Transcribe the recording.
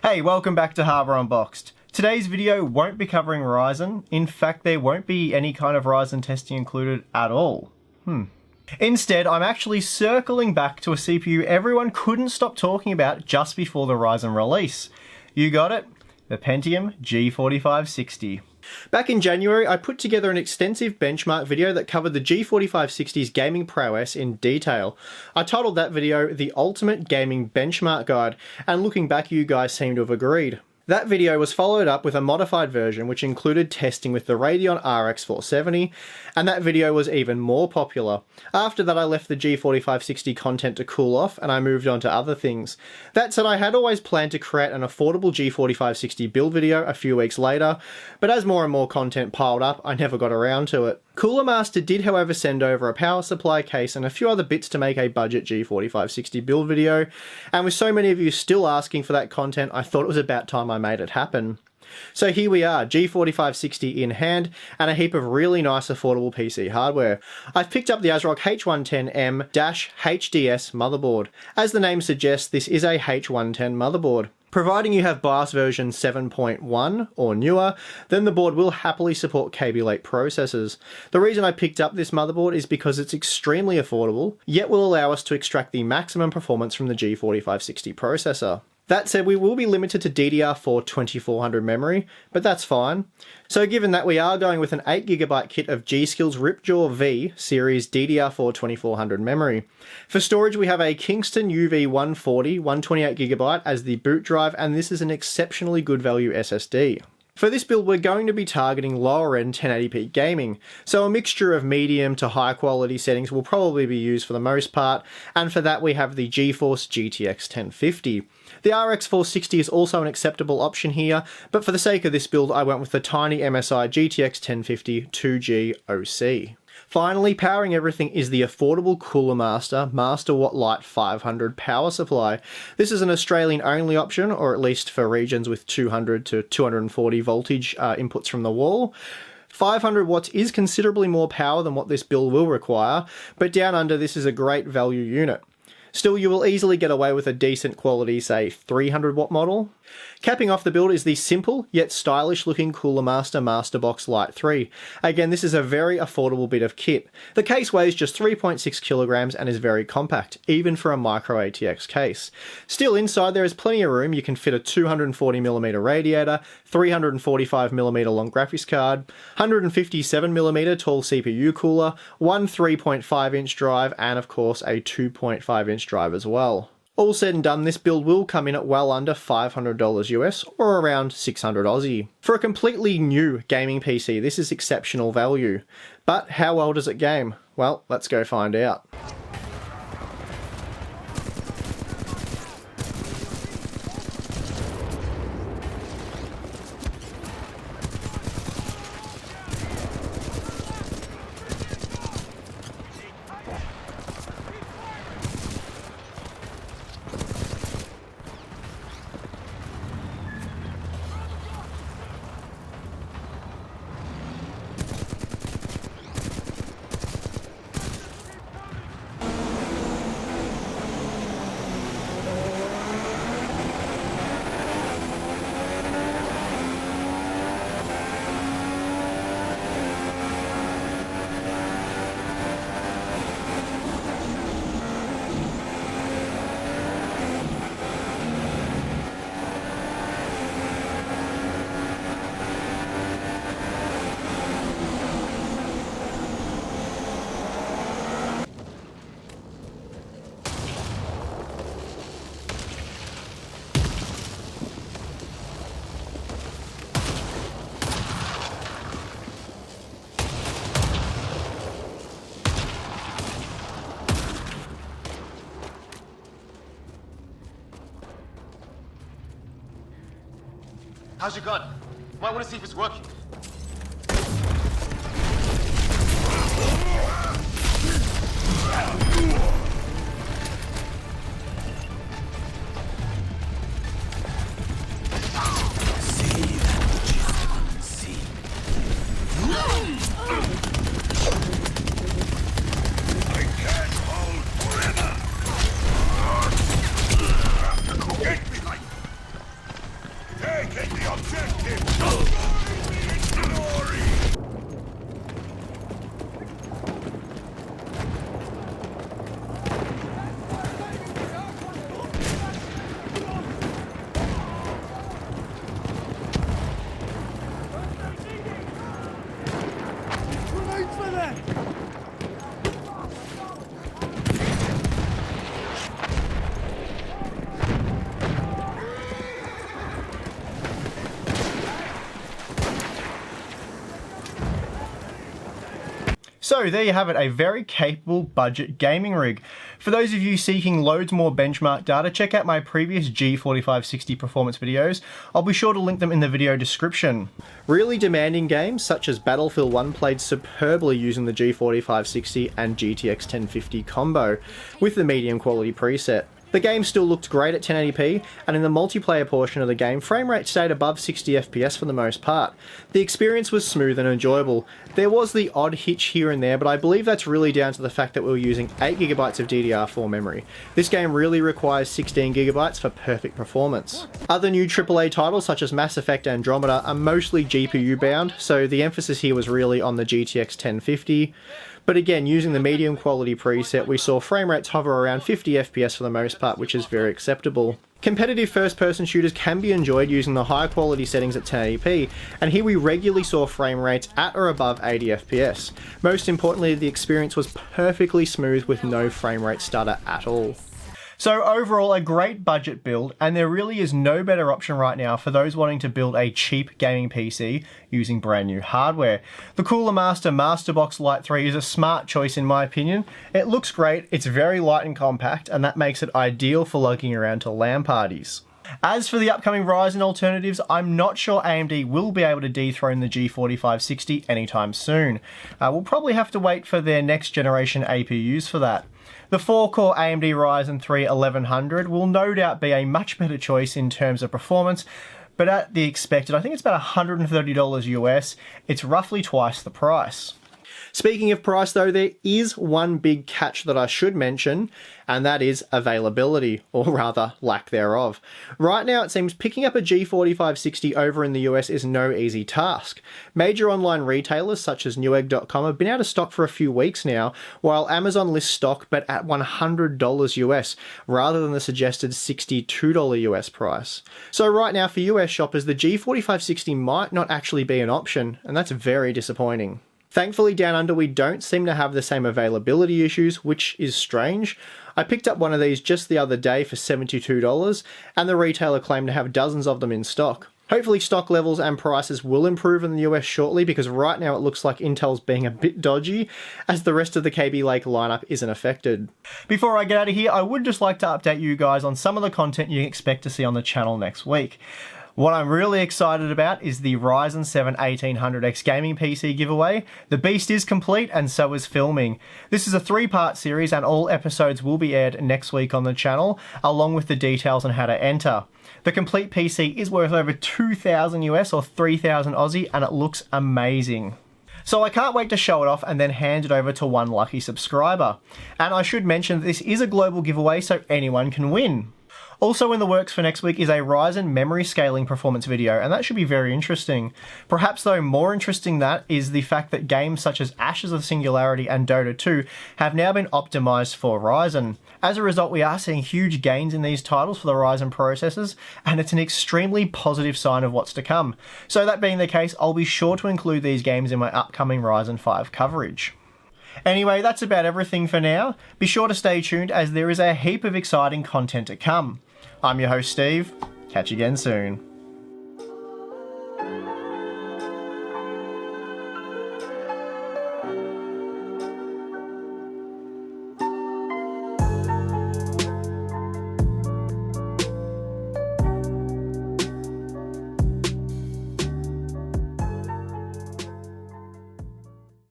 Hey, welcome back to Harbour Unboxed. Today's video won't be covering Ryzen. In fact, there won't be any kind of Ryzen testing included at all. Instead, I'm actually circling back to a CPU everyone couldn't stop talking about just before the Ryzen release. You got it? The Pentium G4560. Back in January, I put together an extensive benchmark video that covered the G4560's gaming prowess in detail. I titled that video The Ultimate Gaming Benchmark Guide, and looking back, you guys seem to have agreed. That video was followed up with a modified version which included testing with the Radeon RX 470, and that video was even more popular. After that, I left the G4560 content to cool off and I moved on to other things. That said, I had always planned to create an affordable G4560 build video a few weeks later, but as more and more content piled up, I never got around to it. Cooler Master did, however, send over a power supply case and a few other bits to make a budget G4560 build video, and with so many of you still asking for that content, I thought it was about time I made it happen. So here we are, G4560 in hand, and a heap of really nice affordable PC hardware. I've picked up the ASRock H110M-HDS motherboard. As the name suggests, this is a H110 motherboard. Providing you have BIOS version 7.1 or newer, then the board will happily support Kaby Lake processors. The reason I picked up this motherboard is because it's extremely affordable, yet will allow us to extract the maximum performance from the G4560 processor. That said, we will be limited to DDR4 2400 memory, but that's fine. So given that we are going with an 8GB kit of G-Skill's Ripjaw V series DDR4 2400 memory. For storage, we have a Kingston UV140 128GB as the boot drive, and this is an exceptionally good value SSD. For this build, we're going to be targeting lower end 1080p gaming, so a mixture of medium to high quality settings will probably be used for the most part, and for that we have the GeForce GTX 1050. The RX 460 is also an acceptable option here, but for the sake of this build I went with the tiny MSI GTX 1050 2G OC. Finally, powering everything is the affordable Cooler Master MasterWatt Lite 500 power supply. This is an Australian only option, or at least for regions with 200 to 240 voltage inputs from the wall. 500 watts is considerably more power than what this build will require, but down under this is a great value unit. Still, you will easily get away with a decent quality, say, 300 watt model. Capping off the build is the simple yet stylish looking Cooler Master Masterbox Lite 3. Again, this is a very affordable bit of kit. The case weighs just 3.6 kilograms and is very compact, even for a micro ATX case. Still, inside there is plenty of room. You can fit a 240mm radiator, 345mm long graphics card, 157mm tall CPU cooler, one 3.5-inch drive, and of course a 2.5-inch drive as well. All said and done, this build will come in at well under $500 US, or around 600 Aussie. For a completely new gaming PC, this is exceptional value. But how well does it game? Well, let's go find out. How's your gun? Might want to see if it's working. So there you have it, a very capable budget gaming rig. For those of you seeking loads more benchmark data, check out my previous G4560 performance videos. I'll be sure to link them in the video description. Really demanding games such as Battlefield 1 played superbly using the G4560 and GTX 1050 combo with the medium quality preset. The game still looked great at 1080p, and in the multiplayer portion of the game, frame rate stayed above 60 FPS for the most part. The experience was smooth and enjoyable. There was the odd hitch here and there, but I believe that's really down to the fact that we were using 8GB of DDR4 memory. This game really requires 16GB for perfect performance. Other new AAA titles such as Mass Effect Andromeda are mostly GPU bound, so the emphasis here was really on the GTX 1050. But again, using the medium quality preset, we saw frame rates hover around 50 FPS for the most part, which is very acceptable. Competitive first-person shooters can be enjoyed using the high quality settings at 1080p, and here we regularly saw frame rates at or above 80 FPS. Most importantly, the experience was perfectly smooth with no frame rate stutter at all. So overall, a great budget build, and there really is no better option right now for those wanting to build a cheap gaming PC using brand new hardware. The Cooler Master Masterbox Lite 3 is a smart choice in my opinion. It looks great, it's very light and compact, and that makes it ideal for lugging around to LAN parties. As for the upcoming Ryzen alternatives, I'm not sure AMD will be able to dethrone the G4560 anytime soon. We'll probably have to wait for their next generation APUs for that. The 4-core AMD Ryzen 3 1100 will no doubt be a much better choice in terms of performance, but at the expected, I think it's about $130 US, it's roughly twice the price. Speaking of price though, there is one big catch that I should mention, and that is availability, or rather lack thereof. Right now it seems picking up a G4560 over in the US is no easy task. Major online retailers such as Newegg.com have been out of stock for a few weeks now, while Amazon lists stock but at $100 US, rather than the suggested $62 US price. So right now for US shoppers, the G4560 might not actually be an option, and that's very disappointing. Thankfully down under we don't seem to have the same availability issues, which is strange. I picked up one of these just the other day for $72, and the retailer claimed to have dozens of them in stock. Hopefully stock levels and prices will improve in the US shortly, because right now it looks like Intel's being a bit dodgy, as the rest of the KB Lake lineup isn't affected. Before I get out of here, I would just like to update you guys on some of the content you can expect to see on the channel next week. What I'm really excited about is the Ryzen 7 1800X gaming PC giveaway. The beast is complete and so is filming. This is a 3-part series and all episodes will be aired next week on the channel, along with the details on how to enter. The complete PC is worth over 2,000 US or 3,000 Aussie, and it looks amazing. So I can't wait to show it off and then hand it over to one lucky subscriber. And I should mention that this is a global giveaway, so anyone can win. Also in the works for next week is a Ryzen memory scaling performance video, and that should be very interesting. Perhaps though more interesting that is the fact that games such as Ashes of Singularity and Dota 2 have now been optimized for Ryzen. As a result, we are seeing huge gains in these titles for the Ryzen processors, and it's an extremely positive sign of what's to come. So that being the case, I'll be sure to include these games in my upcoming Ryzen 5 coverage. Anyway, that's about everything for now. Be sure to stay tuned as there is a heap of exciting content to come. I'm your host Steve, catch you again soon.